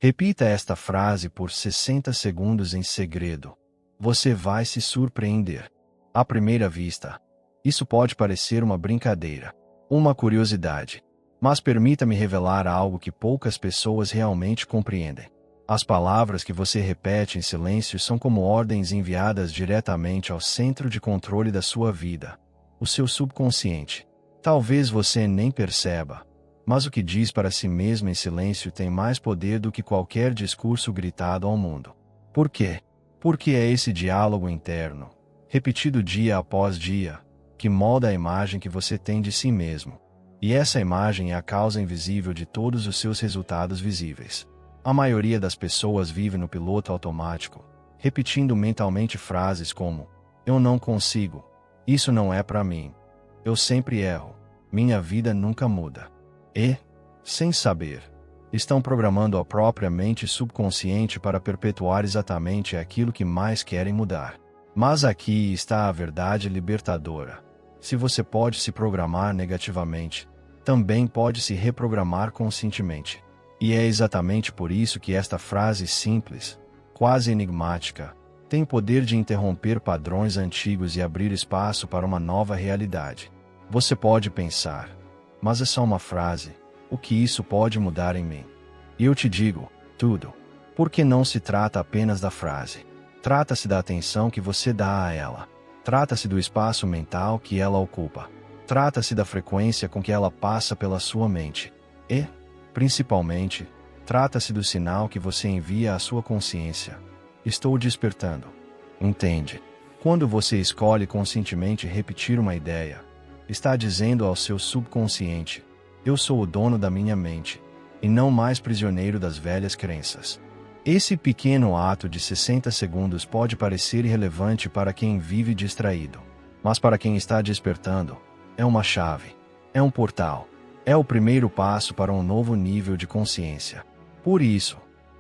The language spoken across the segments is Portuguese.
Repita esta frase por 60 segundos em segredo. Você vai se surpreender. À primeira vista, isso pode parecer uma brincadeira, uma curiosidade. Mas permita-me revelar algo que poucas pessoas realmente compreendem. As palavras que você repete em silêncio são como ordens enviadas diretamente ao centro de controle da sua vida, o seu subconsciente. Talvez você nem perceba, mas o que diz para si mesmo em silêncio tem mais poder do que qualquer discurso gritado ao mundo. Por quê? Porque é esse diálogo interno, repetido dia após dia, que molda a imagem que você tem de si mesmo. E essa imagem é a causa invisível de todos os seus resultados visíveis. A maioria das pessoas vive no piloto automático, repetindo mentalmente frases como: eu não consigo, isso não é para mim, eu sempre erro, minha vida nunca muda. E, sem saber, estão programando a própria mente subconsciente para perpetuar exatamente aquilo que mais querem mudar. Mas aqui está a verdade libertadora. Se você pode se programar negativamente, também pode se reprogramar conscientemente. E é exatamente por isso que esta frase simples, quase enigmática, tem o poder de interromper padrões antigos e abrir espaço para uma nova realidade. Você pode pensar, mas é só uma frase, o que isso pode mudar em mim? E eu te digo, tudo. Porque não se trata apenas da frase. Trata-se da atenção que você dá a ela. Trata-se do espaço mental que ela ocupa. Trata-se da frequência com que ela passa pela sua mente. E, principalmente, trata-se do sinal que você envia à sua consciência. Estou despertando. Entende? Quando você escolhe conscientemente repetir uma ideia, está dizendo ao seu subconsciente: eu sou o dono da minha mente, e não mais prisioneiro das velhas crenças. Esse pequeno ato de 60 segundos pode parecer irrelevante para quem vive distraído, mas para quem está despertando, é uma chave, é um portal, é o primeiro passo para um novo nível de consciência. Por isso,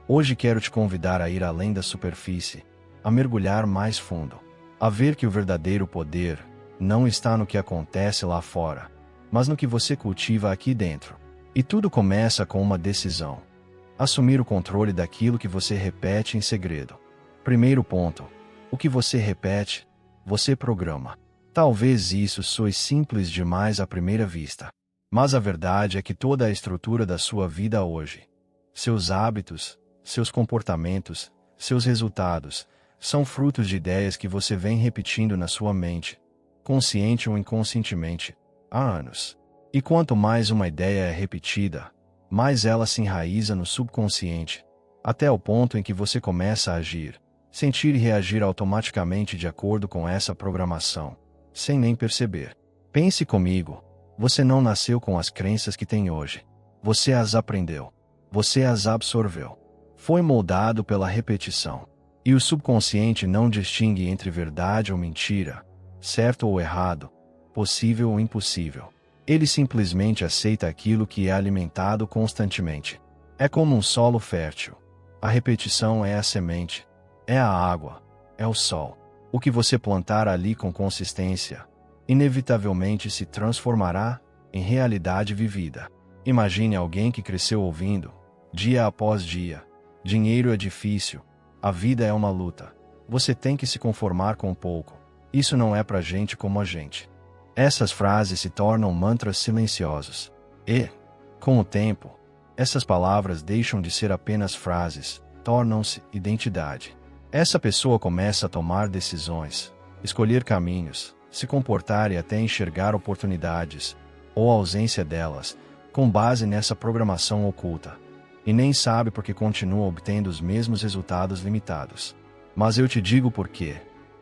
hoje quero te convidar a ir além da superfície, a mergulhar mais fundo, a ver que o verdadeiro poder não está no que acontece lá fora, mas no que você cultiva aqui dentro. E tudo começa com uma decisão: assumir o controle daquilo que você repete em segredo. Primeiro ponto: o que você repete, você programa. Talvez isso soe simples demais à primeira vista, mas a verdade é que toda a estrutura da sua vida hoje, seus hábitos, seus comportamentos, seus resultados, são frutos de ideias que você vem repetindo na sua mente, consciente ou inconscientemente, há anos. E quanto mais uma ideia é repetida, mais ela se enraiza no subconsciente, até o ponto em que você começa a agir, sentir e reagir automaticamente de acordo com essa programação, sem nem perceber. Pense comigo, você não nasceu com as crenças que tem hoje. Você as aprendeu. Você as absorveu. Foi moldado pela repetição. E o subconsciente não distingue entre verdade ou mentira, certo ou errado, possível ou impossível. Ele simplesmente aceita aquilo que é alimentado constantemente. É como um solo fértil. A repetição é a semente, é a água, é o sol. O que você plantar ali com consistência, inevitavelmente se transformará em realidade vivida. Imagine alguém que cresceu ouvindo, dia após dia: dinheiro é difícil, a vida é uma luta, você tem que se conformar com pouco, isso não é pra gente como a gente. Essas frases se tornam mantras silenciosos. E, com o tempo, essas palavras deixam de ser apenas frases, tornam-se identidade. Essa pessoa começa a tomar decisões, escolher caminhos, se comportar e até enxergar oportunidades, ou a ausência delas, com base nessa programação oculta. E nem sabe porque continua obtendo os mesmos resultados limitados. Mas eu te digo por quê.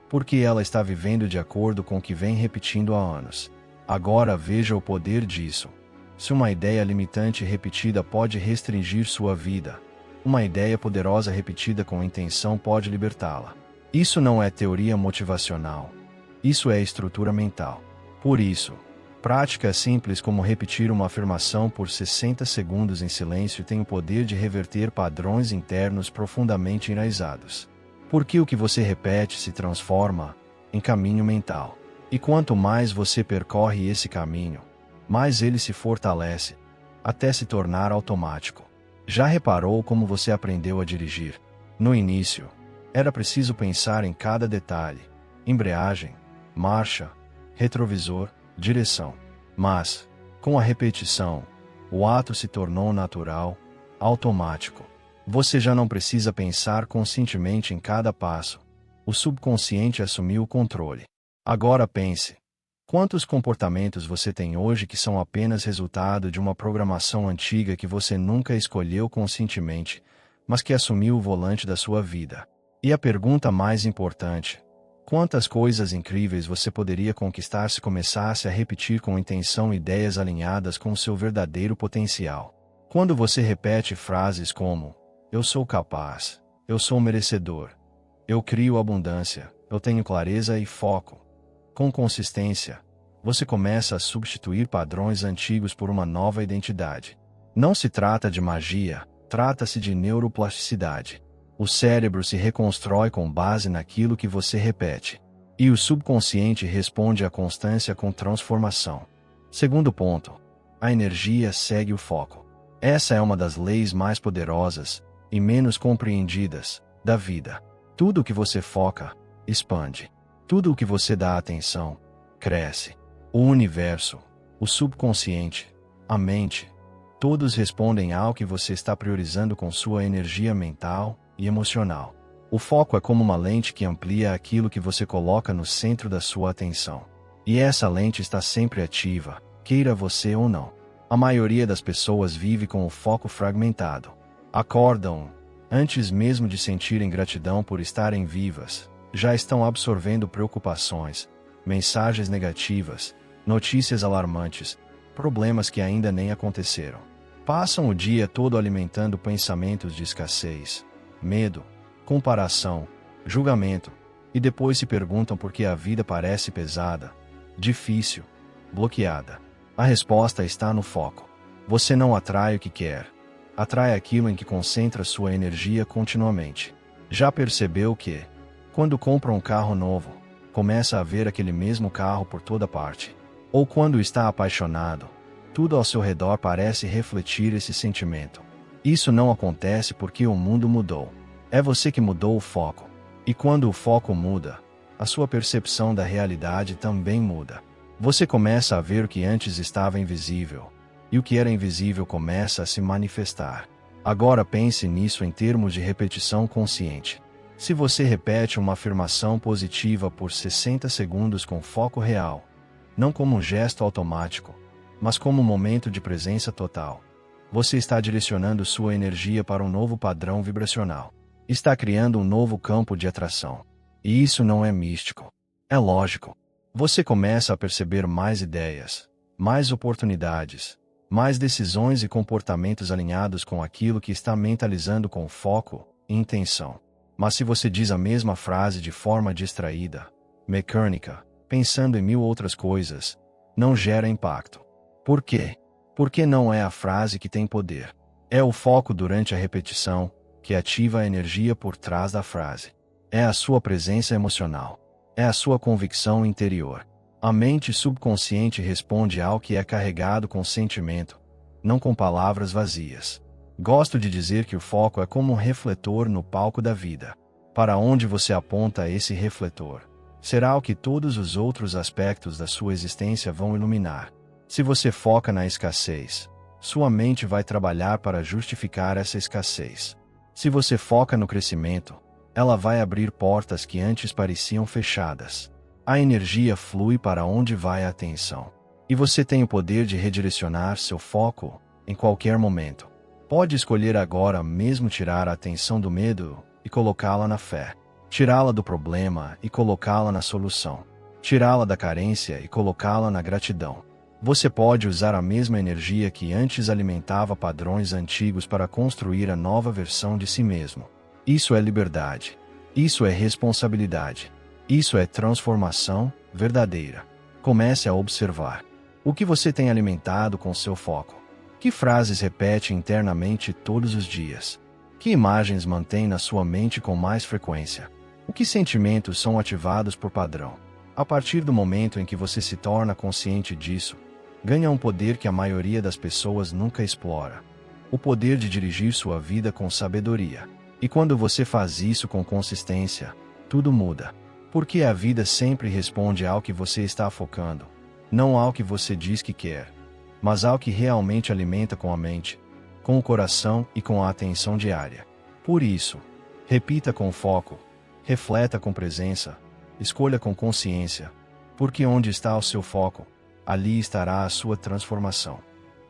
Porque ela está vivendo de acordo com o que vem repetindo há anos. Agora veja o poder disso. Se uma ideia limitante repetida pode restringir sua vida, uma ideia poderosa repetida com intenção pode libertá-la. Isso não é teoria motivacional. Isso é estrutura mental. Por isso, práticas simples como repetir uma afirmação por 60 segundos em silêncio têm o poder de reverter padrões internos profundamente enraizados. Porque o que você repete se transforma em caminho mental. E quanto mais você percorre esse caminho, mais ele se fortalece, até se tornar automático. Já reparou como você aprendeu a dirigir? No início, era preciso pensar em cada detalhe: embreagem, marcha, retrovisor, direção. Mas, com a repetição, o ato se tornou natural, automático. Você já não precisa pensar conscientemente em cada passo. O subconsciente assumiu o controle. Agora pense: quantos comportamentos você tem hoje que são apenas resultado de uma programação antiga que você nunca escolheu conscientemente, mas que assumiu o volante da sua vida? E a pergunta mais importante: quantas coisas incríveis você poderia conquistar se começasse a repetir com intenção ideias alinhadas com o seu verdadeiro potencial? Quando você repete frases como: eu sou capaz, eu sou merecedor, eu crio abundância, eu tenho clareza e foco, com consistência, você começa a substituir padrões antigos por uma nova identidade. Não se trata de magia, trata-se de neuroplasticidade. O cérebro se reconstrói com base naquilo que você repete. E o subconsciente responde à constância com transformação. Segundo ponto: a energia segue o foco. Essa é uma das leis mais poderosas e menos compreendidas da vida. Tudo o que você foca, expande. Tudo o que você dá atenção, cresce. O universo, o subconsciente, a mente, todos respondem ao que você está priorizando com sua energia mental e emocional. O foco é como uma lente que amplia aquilo que você coloca no centro da sua atenção. E essa lente está sempre ativa, queira você ou não. A maioria das pessoas vive com o foco fragmentado. Acordam, antes mesmo de sentirem gratidão por estarem vivas, já estão absorvendo preocupações, mensagens negativas, notícias alarmantes, problemas que ainda nem aconteceram. Passam o dia todo alimentando pensamentos de escassez, medo, comparação, julgamento, e depois se perguntam por que a vida parece pesada, difícil, bloqueada. A resposta está no foco. Você não atrai o que quer, atrai aquilo em que concentra sua energia continuamente. Já percebeu que, quando compra um carro novo, começa a ver aquele mesmo carro por toda parte? Ou quando está apaixonado, tudo ao seu redor parece refletir esse sentimento. Isso não acontece porque o mundo mudou. É você que mudou o foco. E quando o foco muda, a sua percepção da realidade também muda. Você começa a ver o que antes estava invisível, e o que era invisível começa a se manifestar. Agora pense nisso em termos de repetição consciente. Se você repete uma afirmação positiva por 60 segundos com foco real, não como um gesto automático, mas como um momento de presença total, você está direcionando sua energia para um novo padrão vibracional. Está criando um novo campo de atração. E isso não é místico. É lógico. Você começa a perceber mais ideias, mais oportunidades, mais decisões e comportamentos alinhados com aquilo que está mentalizando com foco e intenção. Mas se você diz a mesma frase de forma distraída, mecânica, pensando em mil outras coisas, não gera impacto. Por quê? Porque não é a frase que tem poder. É o foco durante a repetição que ativa a energia por trás da frase. É a sua presença emocional. É a sua convicção interior. A mente subconsciente responde ao que é carregado com sentimento, não com palavras vazias. Gosto de dizer que o foco é como um refletor no palco da vida. Para onde você aponta esse refletor, será o que todos os outros aspectos da sua existência vão iluminar. Se você foca na escassez, sua mente vai trabalhar para justificar essa escassez. Se você foca no crescimento, ela vai abrir portas que antes pareciam fechadas. A energia flui para onde vai a atenção. E você tem o poder de redirecionar seu foco em qualquer momento. Pode escolher agora mesmo tirar a atenção do medo e colocá-la na fé. Tirá-la do problema e colocá-la na solução. Tirá-la da carência e colocá-la na gratidão. Você pode usar a mesma energia que antes alimentava padrões antigos para construir a nova versão de si mesmo. Isso é liberdade. Isso é responsabilidade. Isso é transformação verdadeira. Comece a observar. O que você tem alimentado com seu foco? Que frases repete internamente todos os dias? Que imagens mantém na sua mente com mais frequência? O que sentimentos são ativados por padrão? A partir do momento em que você se torna consciente disso, ganha um poder que a maioria das pessoas nunca explora. o poder de dirigir sua vida com sabedoria. E quando você faz isso com consistência, tudo muda. Porque a vida sempre responde ao que você está focando, não ao que você diz que quer, mas ao que realmente alimenta com a mente, com o coração e com a atenção diária. Por isso, repita com foco, refleta com presença, escolha com consciência, porque onde está o seu foco, ali estará a sua transformação.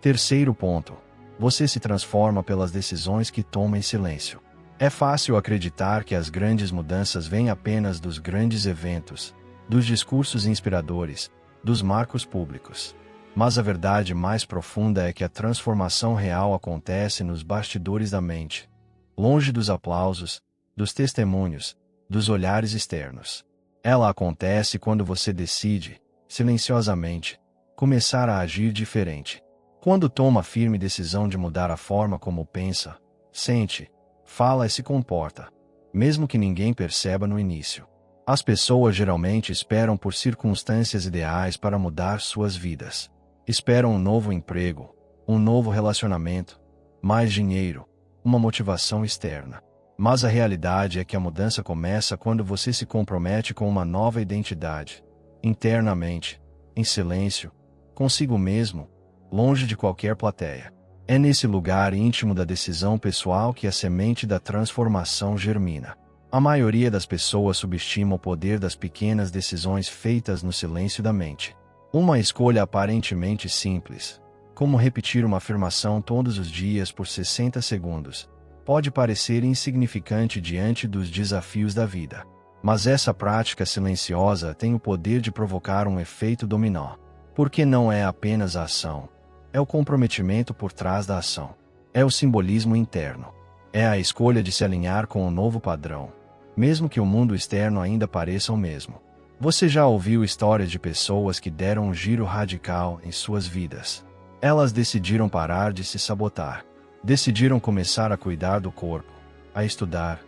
Terceiro ponto: você se transforma pelas decisões que toma em silêncio. É fácil acreditar que as grandes mudanças vêm apenas dos grandes eventos, dos discursos inspiradores, dos marcos públicos. Mas a verdade mais profunda é que a transformação real acontece nos bastidores da mente, longe dos aplausos, dos testemunhos, dos olhares externos. Ela acontece quando você decide, silenciosamente, começar a agir diferente. Quando toma a firme decisão de mudar a forma como pensa, sente, fala e se comporta, mesmo que ninguém perceba no início. As pessoas geralmente esperam por circunstâncias ideais para mudar suas vidas. Esperam um novo emprego, um novo relacionamento, mais dinheiro, uma motivação externa. Mas a realidade é que a mudança começa quando você se compromete com uma nova identidade, internamente, em silêncio, consigo mesmo, longe de qualquer plateia. É nesse lugar íntimo da decisão pessoal que a semente da transformação germina. A maioria das pessoas subestima o poder das pequenas decisões feitas no silêncio da mente. Uma escolha aparentemente simples, como repetir uma afirmação todos os dias por 60 segundos, pode parecer insignificante diante dos desafios da vida. Mas essa prática silenciosa tem o poder de provocar um efeito dominó. Porque não é apenas a ação. É o comprometimento por trás da ação. É o simbolismo interno. É a escolha de se alinhar com um novo padrão, mesmo que o mundo externo ainda pareça o mesmo. Você já ouviu histórias de pessoas que deram um giro radical em suas vidas? Elas decidiram parar de se sabotar. Decidiram começar a cuidar do corpo, a estudar,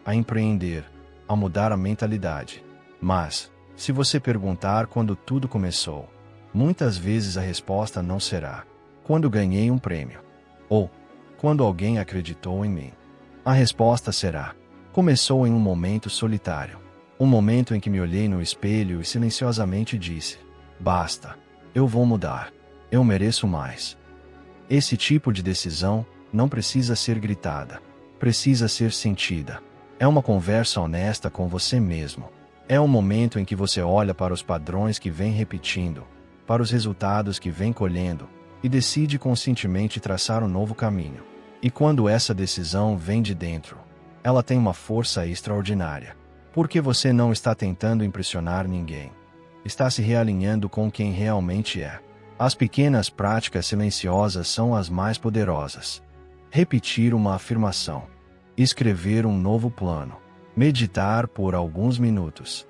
a empreender, a mudar a mentalidade. Mas, se você perguntar quando tudo começou, muitas vezes a resposta não será quando ganhei um prêmio, ou quando alguém acreditou em mim. A resposta será: começou em um momento solitário. Um momento em que me olhei no espelho e silenciosamente disse: basta, eu vou mudar, eu mereço mais. Esse tipo de decisão não precisa ser gritada, precisa ser sentida. É uma conversa honesta com você mesmo. É um momento em que você olha para os padrões que vem repetindo, para os resultados que vem colhendo, e decide conscientemente traçar um novo caminho. E quando essa decisão vem de dentro, ela tem uma força extraordinária. Porque você não está tentando impressionar ninguém. Está se realinhando com quem realmente é. As pequenas práticas silenciosas são as mais poderosas. Repetir uma afirmação. Escrever um novo plano. Meditar por alguns minutos.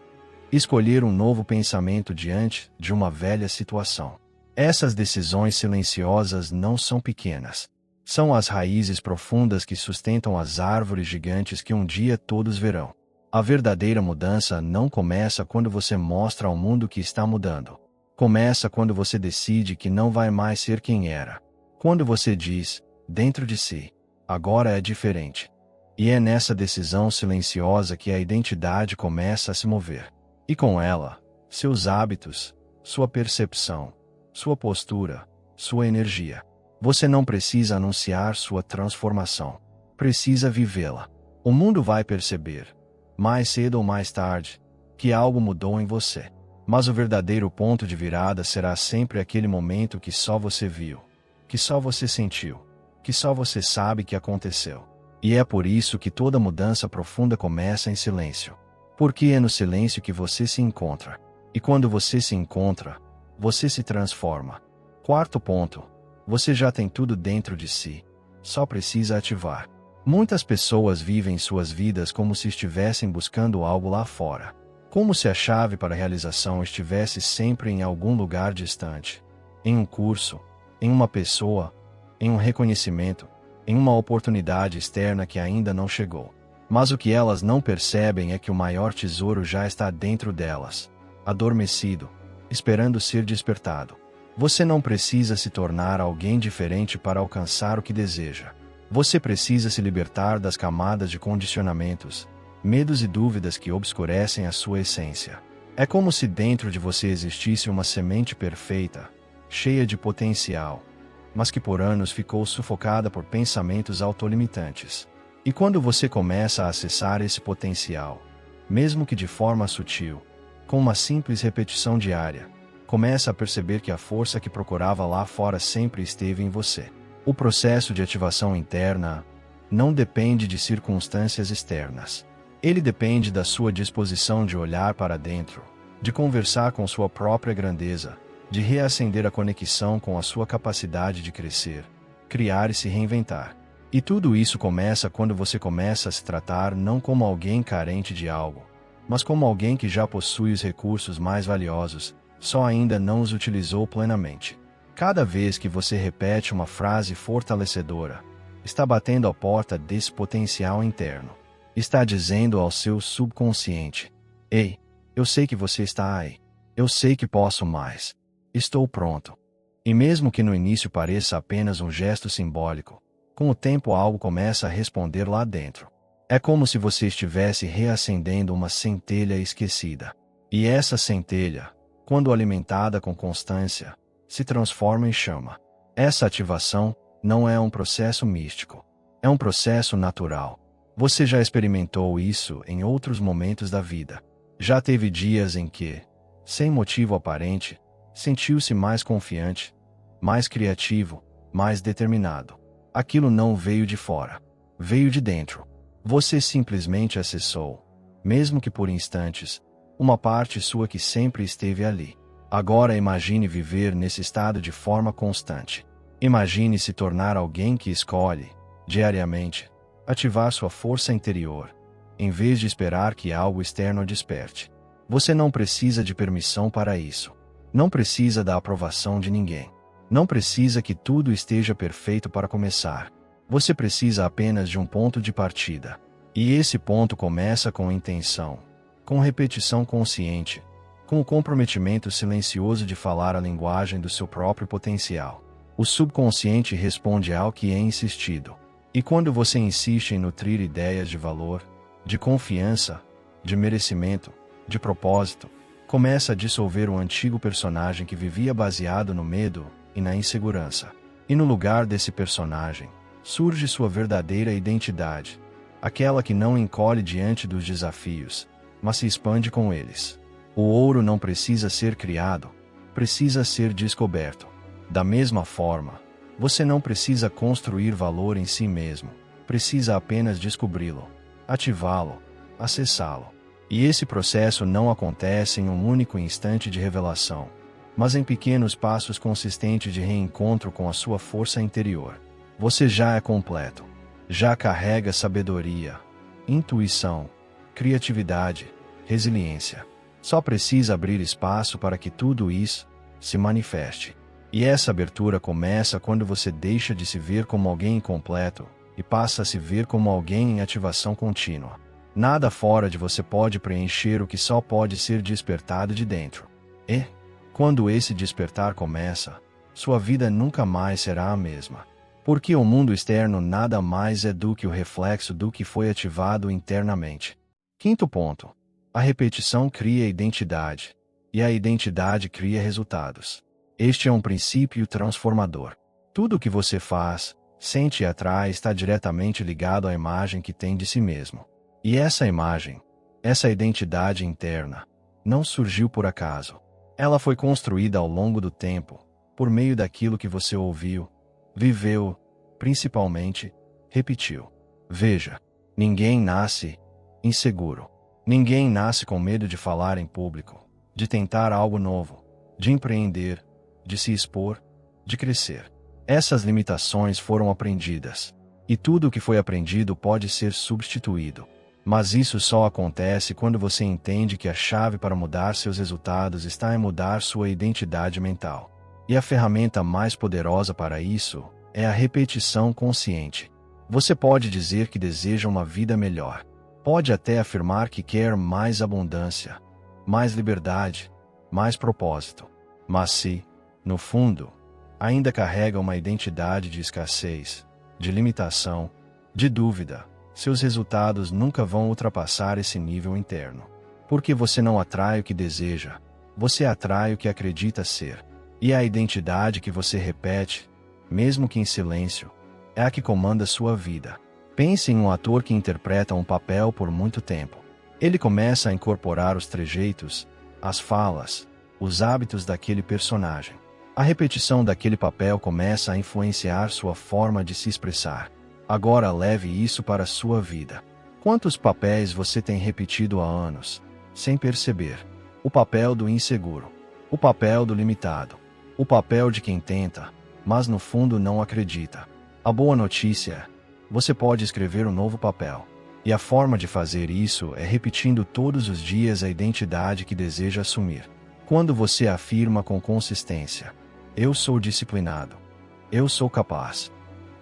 Escolher um novo pensamento diante de uma velha situação. Essas decisões silenciosas não são pequenas. São as raízes profundas que sustentam as árvores gigantes que um dia todos verão. A verdadeira mudança não começa quando você mostra ao mundo que está mudando. Começa quando você decide que não vai mais ser quem era. Quando você diz, dentro de si, agora é diferente. E é nessa decisão silenciosa que a identidade começa a se mover. E com ela, seus hábitos, sua percepção, sua postura, sua energia. Você não precisa anunciar sua transformação. Precisa vivê-la. O mundo vai perceber, mais cedo ou mais tarde, que algo mudou em você. Mas o verdadeiro ponto de virada será sempre aquele momento que só você viu, que só você sentiu, que só você sabe que aconteceu. E é por isso que toda mudança profunda começa em silêncio. Porque é no silêncio que você se encontra. E quando você se encontra, você se transforma. Quarto ponto: você já tem tudo dentro de si. Só precisa ativar. Muitas pessoas vivem suas vidas como se estivessem buscando algo lá fora. Como se a chave para a realização estivesse sempre em algum lugar distante. Em um curso, em uma pessoa, em um reconhecimento, em uma oportunidade externa que ainda não chegou. Mas o que elas não percebem é que o maior tesouro já está dentro delas, adormecido, esperando ser despertado. Você não precisa se tornar alguém diferente para alcançar o que deseja. Você precisa se libertar das camadas de condicionamentos, medos e dúvidas que obscurecem a sua essência. É como se dentro de você existisse uma semente perfeita, cheia de potencial, mas que por anos ficou sufocada por pensamentos autolimitantes. E quando você começa a acessar esse potencial, mesmo que de forma sutil, com uma simples repetição diária, começa a perceber que a força que procurava lá fora sempre esteve em você. O processo de ativação interna não depende de circunstâncias externas. Ele depende da sua disposição de olhar para dentro, de conversar com sua própria grandeza, de reacender a conexão com a sua capacidade de crescer, criar e se reinventar. E tudo isso começa quando você começa a se tratar não como alguém carente de algo, mas como alguém que já possui os recursos mais valiosos, só ainda não os utilizou plenamente. Cada vez que você repete uma frase fortalecedora, está batendo a porta desse potencial interno. Está dizendo ao seu subconsciente: ei, eu sei que você está aí. Eu sei que posso mais. Estou pronto. E mesmo que no início pareça apenas um gesto simbólico, com o tempo algo começa a responder lá dentro. É como se você estivesse reacendendo uma centelha esquecida. E essa centelha, quando alimentada com constância, se transforma em chama. Essa ativação não é um processo místico. É um processo natural. Você já experimentou isso em outros momentos da vida. Já teve dias em que, sem motivo aparente, sentiu-se mais confiante, mais criativo, mais determinado. Aquilo não veio de fora. Veio de dentro. Você simplesmente acessou, mesmo que por instantes, uma parte sua que sempre esteve ali. Agora imagine viver nesse estado de forma constante. Imagine se tornar alguém que escolhe, diariamente, ativar sua força interior, em vez de esperar que algo externo a desperte. Você não precisa de permissão para isso. Não precisa da aprovação de ninguém. Não precisa que tudo esteja perfeito para começar. Você precisa apenas de um ponto de partida. E esse ponto começa com intenção, com repetição consciente, com o comprometimento silencioso de falar a linguagem do seu próprio potencial. O subconsciente responde ao que é insistido. E quando você insiste em nutrir ideias de valor, de confiança, de merecimento, de propósito, começa a dissolver o antigo personagem que vivia baseado no medo e na insegurança. E no lugar desse personagem, surge sua verdadeira identidade, aquela que não encolhe diante dos desafios, mas se expande com eles. O ouro não precisa ser criado, precisa ser descoberto. Da mesma forma, você não precisa construir valor em si mesmo, precisa apenas descobri-lo, ativá-lo, acessá-lo. E esse processo não acontece em um único instante de revelação, mas em pequenos passos consistentes de reencontro com a sua força interior. Você já é completo, já carrega sabedoria, intuição, criatividade, resiliência. Só precisa abrir espaço para que tudo isso se manifeste. E essa abertura começa quando você deixa de se ver como alguém incompleto e passa a se ver como alguém em ativação contínua. Nada fora de você pode preencher o que só pode ser despertado de dentro. E, quando esse despertar começa, sua vida nunca mais será a mesma. Porque o mundo externo nada mais é do que o reflexo do que foi ativado internamente. Quinto ponto. A repetição cria identidade, e a identidade cria resultados. Este é um princípio transformador. Tudo o que você faz, sente e atrai está diretamente ligado à imagem que tem de si mesmo. E essa imagem, essa identidade interna, não surgiu por acaso. Ela foi construída ao longo do tempo, por meio daquilo que você ouviu, viveu, principalmente, repetiu. Veja, ninguém nasce inseguro. Ninguém nasce com medo de falar em público, de tentar algo novo, de empreender, de se expor, de crescer. Essas limitações foram aprendidas, e tudo o que foi aprendido pode ser substituído. Mas isso só acontece quando você entende que a chave para mudar seus resultados está em mudar sua identidade mental. E a ferramenta mais poderosa para isso é a repetição consciente. Você pode dizer que deseja uma vida melhor. Pode até afirmar que quer mais abundância, mais liberdade, mais propósito. Mas se, no fundo, ainda carrega uma identidade de escassez, de limitação, de dúvida. Seus resultados nunca vão ultrapassar esse nível interno. Porque você não atrai o que deseja, você atrai o que acredita ser. E a identidade que você repete, mesmo que em silêncio, é a que comanda sua vida. Pense em um ator que interpreta um papel por muito tempo. Ele começa a incorporar os trejeitos, as falas, os hábitos daquele personagem. A repetição daquele papel começa a influenciar sua forma de se expressar. Agora leve isso para a sua vida. Quantos papéis você tem repetido há anos, sem perceber? O papel do inseguro, o papel do limitado, o papel de quem tenta, mas no fundo não acredita. A boa notícia é, você pode escrever um novo papel. E a forma de fazer isso é repetindo todos os dias a identidade que deseja assumir. Quando você afirma com consistência: eu sou disciplinado, eu sou capaz,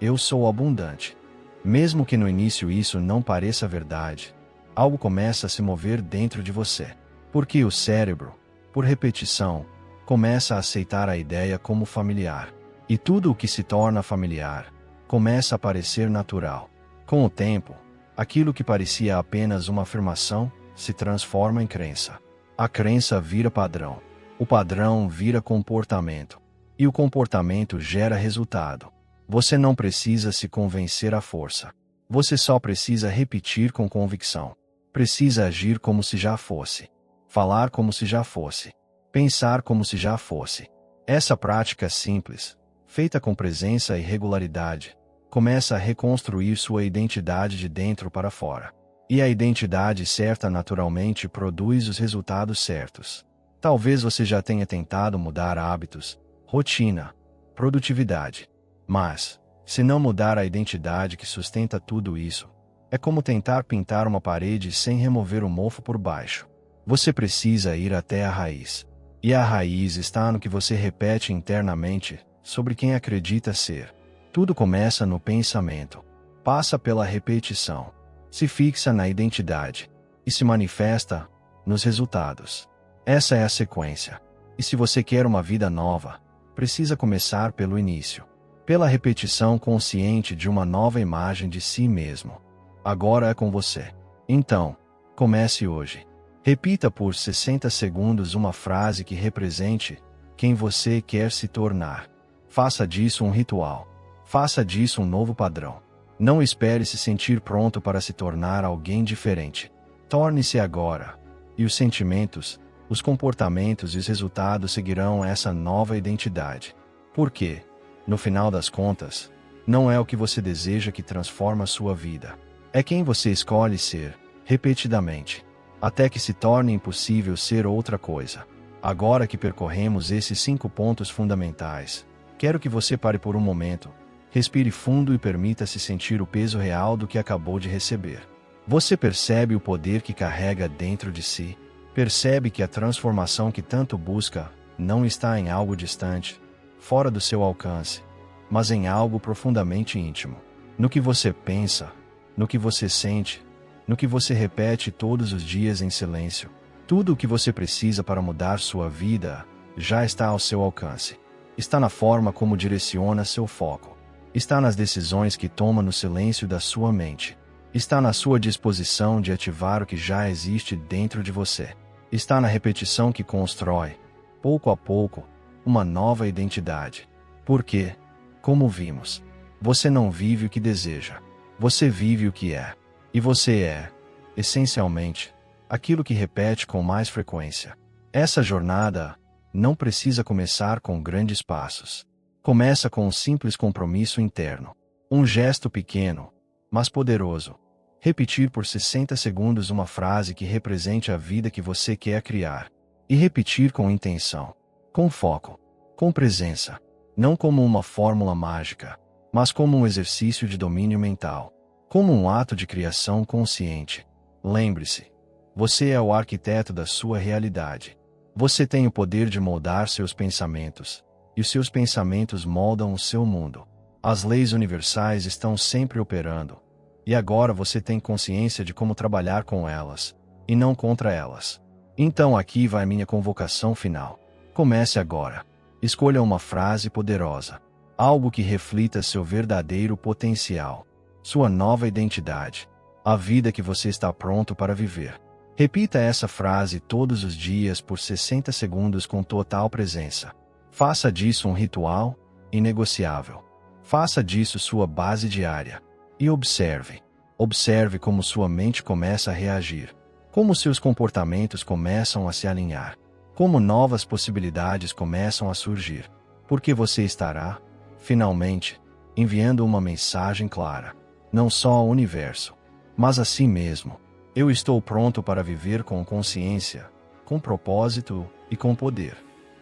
eu sou abundante. Mesmo que no início isso não pareça verdade, algo começa a se mover dentro de você. Porque o cérebro, por repetição, começa a aceitar a ideia como familiar. E tudo o que se torna familiar começa a parecer natural. Com o tempo, aquilo que parecia apenas uma afirmação se transforma em crença. A crença vira padrão. O padrão vira comportamento. E o comportamento gera resultado. Você não precisa se convencer à força. Você só precisa repetir com convicção. Precisa agir como se já fosse. Falar como se já fosse. Pensar como se já fosse. Essa prática simples, feita com presença e regularidade, começa a reconstruir sua identidade de dentro para fora. E a identidade certa naturalmente produz os resultados certos. Talvez você já tenha tentado mudar hábitos, rotina, produtividade. Mas, se não mudar a identidade que sustenta tudo isso, é como tentar pintar uma parede sem remover o mofo por baixo. Você precisa ir até a raiz. E a raiz está no que você repete internamente sobre quem acredita ser. Tudo começa no pensamento, passa pela repetição, se fixa na identidade e se manifesta nos resultados. Essa é a sequência. E se você quer uma vida nova, precisa começar pelo início. Pela repetição consciente de uma nova imagem de si mesmo. Agora é com você. Então, comece hoje. Repita por 60 segundos uma frase que represente quem você quer se tornar. Faça disso um ritual. Faça disso um novo padrão. Não espere se sentir pronto para se tornar alguém diferente. Torne-se agora. E os sentimentos, os comportamentos e os resultados seguirão essa nova identidade. Por quê? No final das contas, não é o que você deseja que transforma sua vida. É quem você escolhe ser, repetidamente, até que se torne impossível ser outra coisa. Agora que percorremos esses 5 pontos fundamentais, quero que você pare por um momento, respire fundo e permita-se sentir o peso real do que acabou de receber. Você percebe o poder que carrega dentro de si? Percebe que a transformação que tanto busca não está em algo distante, fora do seu alcance, mas em algo profundamente íntimo. No que você pensa, no que você sente, no que você repete todos os dias em silêncio. Tudo o que você precisa para mudar sua vida já está ao seu alcance. Está na forma como direciona seu foco. Está nas decisões que toma no silêncio da sua mente. Está na sua disposição de ativar o que já existe dentro de você. Está na repetição que constrói, pouco a pouco, uma nova identidade. Porque, como vimos, você não vive o que deseja. Você vive o que é. E você é, essencialmente, aquilo que repete com mais frequência. Essa jornada não precisa começar com grandes passos. Começa com um simples compromisso interno. Um gesto pequeno, mas poderoso. Repetir por 60 segundos uma frase que represente a vida que você quer criar. E repetir com intenção, com foco, com presença. Não como uma fórmula mágica, mas como um exercício de domínio mental. Como um ato de criação consciente. Lembre-se, você é o arquiteto da sua realidade. Você tem o poder de moldar seus pensamentos, e os seus pensamentos moldam o seu mundo. As leis universais estão sempre operando, e agora você tem consciência de como trabalhar com elas, e não contra elas. Então aqui vai minha convocação final. Comece agora. Escolha uma frase poderosa. Algo que reflita seu verdadeiro potencial. Sua nova identidade. A vida que você está pronto para viver. Repita essa frase todos os dias por 60 segundos com total presença. Faça disso um ritual inegociável. Faça disso sua base diária. E observe. Observe como sua mente começa a reagir. Como seus comportamentos começam a se alinhar. Como novas possibilidades começam a surgir. Porque você estará, finalmente, enviando uma mensagem clara. Não só ao universo, mas a si mesmo. Eu estou pronto para viver com consciência, com propósito e com poder.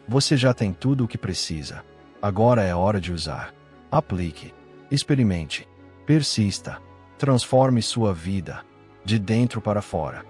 Você já tem tudo o que precisa. Agora é hora de usar. Aplique. Experimente. Persista. Transforme sua vida, de dentro para fora.